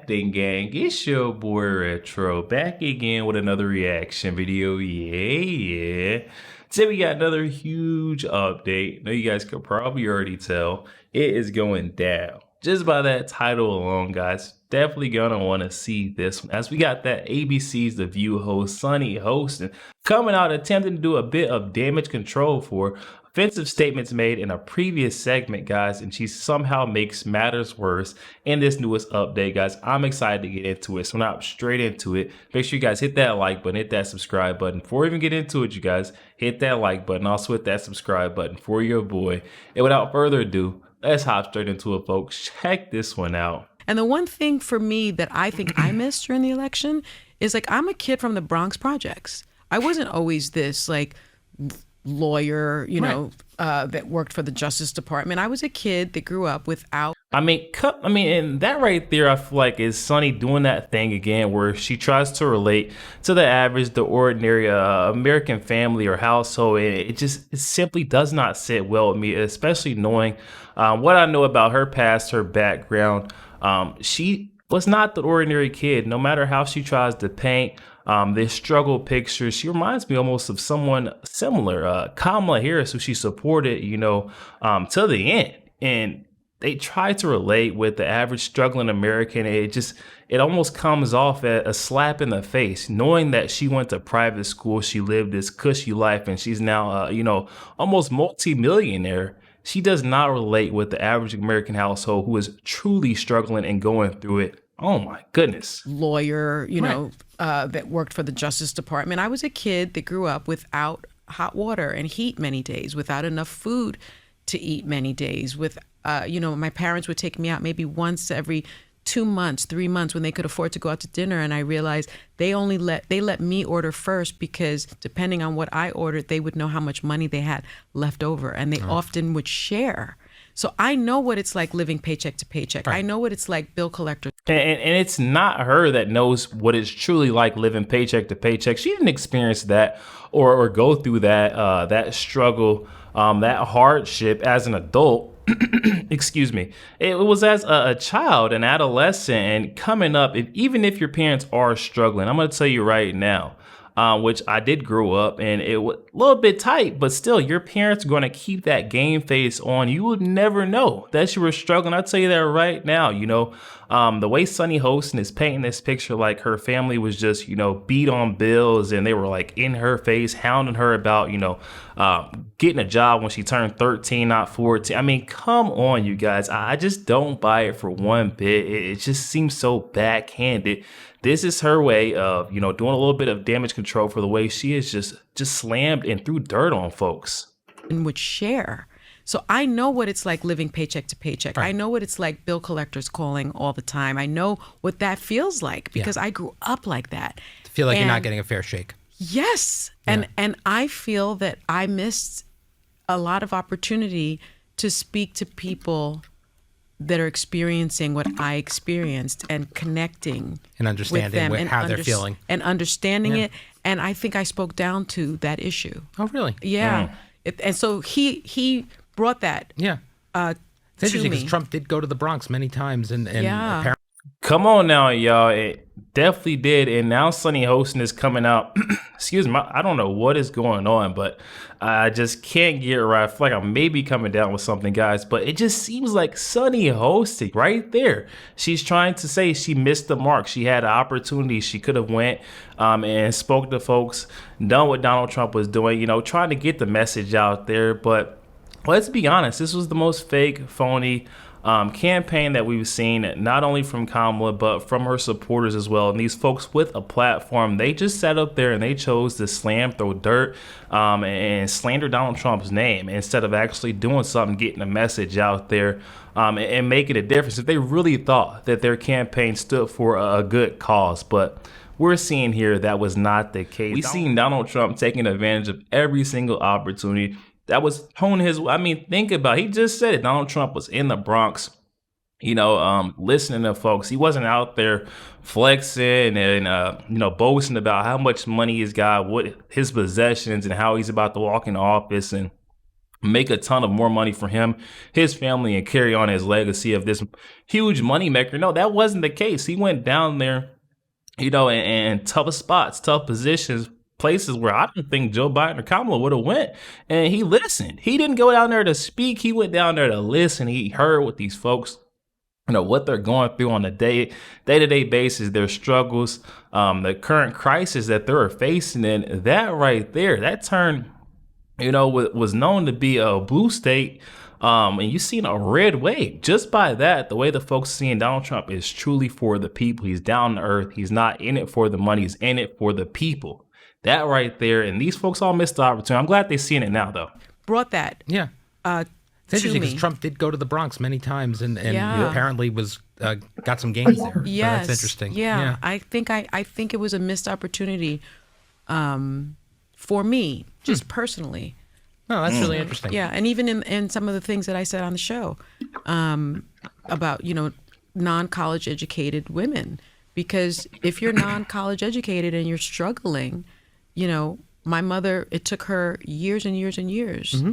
happening, gang? It's your boy Retro back again with another reaction video. Yeah. Today we got another huge update. Now you guys could probably already tell it is going down. Just by that title alone, guys, definitely gonna want to see this one. As we got that ABC's The View host, Sunny Hostin, coming out attempting to do a bit of damage control for offensive statements made in a previous segment, guys, and she somehow makes matters worse in this newest update, guys. I'm excited to get into it, so now straight into it. Make sure you guys hit that like button, hit that subscribe button. Before we even get into it, you guys, hit that like button, also hit that subscribe button for your boy. And without further ado, let's hop straight into it, folks. Check this one out. And the one thing for me that I think I missed during the election is, like, I'm a kid from the Bronx projects. I wasn't always this, like, lawyer, you know, that worked for the Justice Department. I was a kid that grew up without. And that right there, I feel like is Sunny doing that thing again, where she tries to relate to the average, the ordinary American family or household. It simply does not sit well with me, especially knowing what I know about her past, her background. She was not the ordinary kid, no matter how she tries to paint this struggle picture. She reminds me almost of someone similar, Kamala Harris, who she supported, to the end. And they try to relate with the average struggling American. It almost comes off as a slap in the face, knowing that she went to private school, she lived this cushy life, and she's now, almost multi-millionaire. She does not relate with the average American household who is truly struggling and going through it. Oh my goodness. Lawyer, that worked for the Justice Department. I was a kid that grew up without hot water and heat many days, without enough food to eat many days, my parents would take me out maybe once every 2 months, 3 months when they could afford to go out to dinner. And I realized they let me order first, because depending on what I ordered, they would know how much money they had left over, and they often would share. So I know what it's like living paycheck to paycheck. Right. I know what it's like bill collector. And it's not her that knows what it's truly like living paycheck to paycheck. She didn't experience that or go through that struggle, that hardship as an adult. Excuse me. It was as a child, an adolescent, and coming up. Even if your parents are struggling, I'm going to tell you right now, which I did grow up, and it was a little bit tight, but still, your parents are going to keep that game face on. You would never know that you were struggling. I'll tell you that right now. The way Sunny Hostin is painting this picture, like her family was just, beat on bills, and they were like in her face, hounding her about, getting a job when she turned 13, not 14. I mean, come on, you guys. I just don't buy it for one bit. It just seems so backhanded. This is her way of, doing a little bit of damage control for the way she is just slammed and threw dirt on folks. And would share. So I know what it's like living paycheck to paycheck. Right. I know what it's like bill collectors calling all the time. I know what that feels like, because I grew up like that. To feel like you're not getting a fair shake. Yes. Yeah. And I feel that I missed a lot of opportunity to speak to people that are experiencing what I experienced, and connecting and understanding with them, how they're feeling and understanding it. And I think I spoke down to that issue. Oh, really? Yeah. And so he brought that. Yeah. It's interesting because Trump did go to the Bronx many times, and apparently. Come on now, y'all. It definitely did. And now Sunny Hostin is coming out. Excuse me. I don't know what is going on, but I just can't get it right. I feel like I may be coming down with something, guys. But it just seems like Sunny Hostin right there. She's trying to say she missed the mark. She had an opportunity. She could have went and spoke to folks, done what Donald Trump was doing, trying to get the message out there. But let's be honest. This was the most fake, phony campaign that we've seen, not only from Kamala, but from her supporters as well. And these folks with a platform, they just sat up there and they chose to throw dirt, and slander Donald Trump's name instead of actually doing something, getting a message out there, and making a difference if they really thought that their campaign stood for a good cause. But we're seeing here that was not the case. We've seen Donald Trump taking advantage of every single opportunity that was thrown his way. I mean, think about it. He just said it. Donald Trump was in the Bronx, listening to folks. He wasn't out there flexing and, boasting about how much money he's got, what his possessions, and how he's about to walk in office and make a ton of more money for him, his family, and carry on his legacy of this huge moneymaker. No, that wasn't the case. He went down there, in tough spots, tough positions, places where I don't think Joe Biden or Kamala would have went. And he listened. He didn't go down there to speak. He went down there to listen. He heard what these folks, what they're going through on a day-to-day basis, their struggles, the current crisis that they're facing. And that right there, that turn, was known to be a blue state. And you seen a red wave just by that. The way the folks seeing Donald Trump is truly for the people. He's down to earth. He's not in it for the money. He's in it for the people. That right there. And these folks all missed the opportunity. I'm glad they're seeing it now, though. Brought that. Yeah. It's interesting because Trump did go to the Bronx many times and he apparently was got some gains there. Yes. So that's interesting. Yeah. I think it was a missed opportunity for me, just personally. Oh, that's really interesting. Yeah, and even in some of the things that I said on the show about, non-college educated women. Because if you're non-college educated and you're struggling, my mother, it took her years and years and years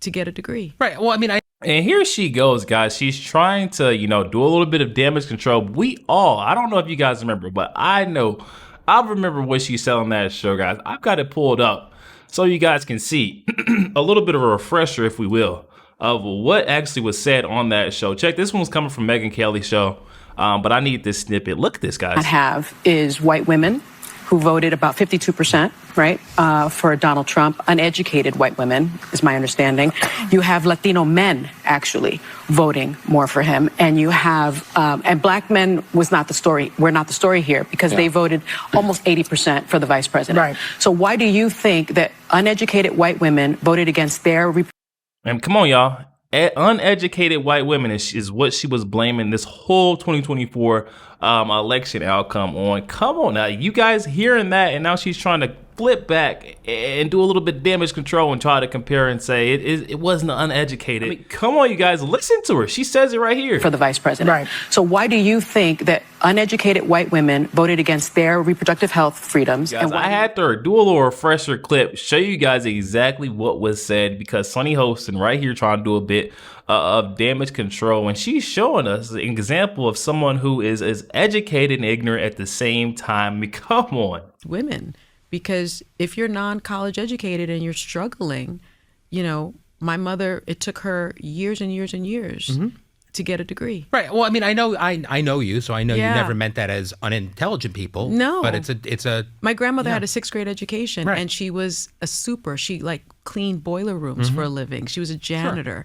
to get a degree. Right. Well, And here she goes, guys. She's trying to, do a little bit of damage control. I don't know if you guys remember, but I remember what she said on that show, guys. I've got it pulled up so you guys can see a little bit of a refresher, if we will, of what actually was said on that show. Check, this one was coming from Megyn Kelly's show, but I need this snippet. Look at this, guys. I have is white women who voted about 52%, right, for Donald Trump. Uneducated white women, is my understanding. You have Latino men, actually, voting more for him. And you have, and black men was not the story. We're not the story here because they voted almost 80% for the vice president. Right. So why do you think that uneducated white women voted against their... And come on, y'all. Uneducated white women is what she was blaming this whole 2024 election outcome on. Come on now, you guys hearing that, and now she's trying to flip back and do a little bit of damage control and try to compare and say it wasn't uneducated. Come on, you guys, listen to her. She says it right here. For the vice president. Right. So why do you think that uneducated white women voted against their reproductive health freedoms? Guys, I had to do a little refresher clip, show you guys exactly what was said, because Sunny Hostin right here trying to do a bit of damage control, and she's showing us an example of someone who is educated and ignorant at the same time. Come on. Women. Because if you're non-college educated and you're struggling, my mother, it took her years and years and years to get a degree. Right. Well, I know you, so I know you never meant that as unintelligent people. No. But it's a. My grandmother had a 6th grade education, and she was a super. She cleaned boiler rooms for a living. She was a janitor,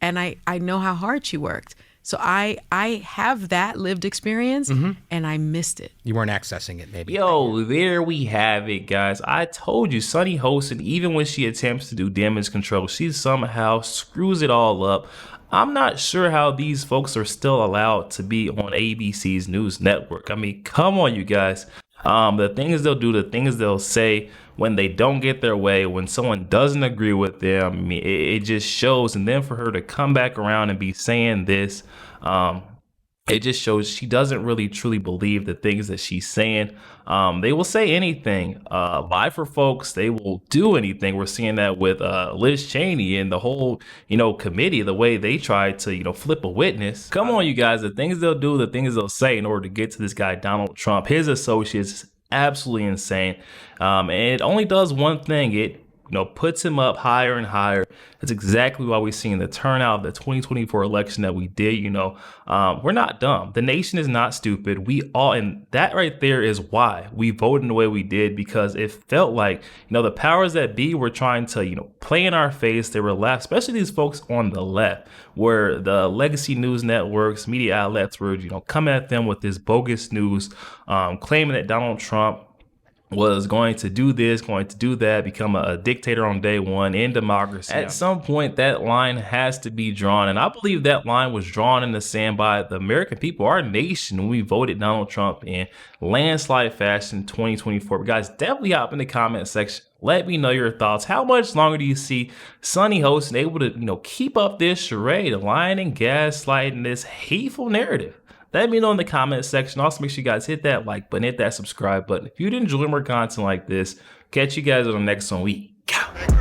and I know how hard she worked. So I have that lived experience, and I missed it. You weren't accessing it, maybe. Yo, there we have it, guys. I told you, Sunny Hostin, even when she attempts to do damage control, she somehow screws it all up. I'm not sure how these folks are still allowed to be on ABC's news network. Come on, you guys. The things they'll do, the things they'll say when they don't get their way, when someone doesn't agree with them, it just shows. And then for her to come back around and be saying this, it just shows she doesn't really truly believe the things that she's saying. They will say anything, lie for folks. They will do anything. We're seeing that with Liz Cheney and the whole, committee, the way they tried to, flip a witness. Come on, you guys, the things they'll do, the things they'll say in order to get to this guy, Donald Trump, his associates, absolutely insane. And it only does one thing. It puts him up higher and higher. That's exactly why we're seeing the turnout of the 2024 election that we did. We're not dumb. The nation is not stupid. And that right there is why we voted the way we did, because it felt like, the powers that be were trying to, play in our face. They were left, especially these folks on the left, where the legacy news networks, media outlets were, coming at them with this bogus news, claiming that Donald Trump was going to do this, going to do that, become a dictator on day one in democracy. At some point, that line has to be drawn. And I believe that line was drawn in the sand by the American people, our nation, when we voted Donald Trump in landslide fashion 2024. But guys, definitely hop in the comment section. Let me know your thoughts. How much longer do you see Sunny Hostin able to, keep up this charade, lying and gaslighting this hateful narrative? Let me know in the comment section. Also, make sure you guys hit that like button, hit that subscribe button. If you did enjoy more content like this, catch you guys on the next one. We out.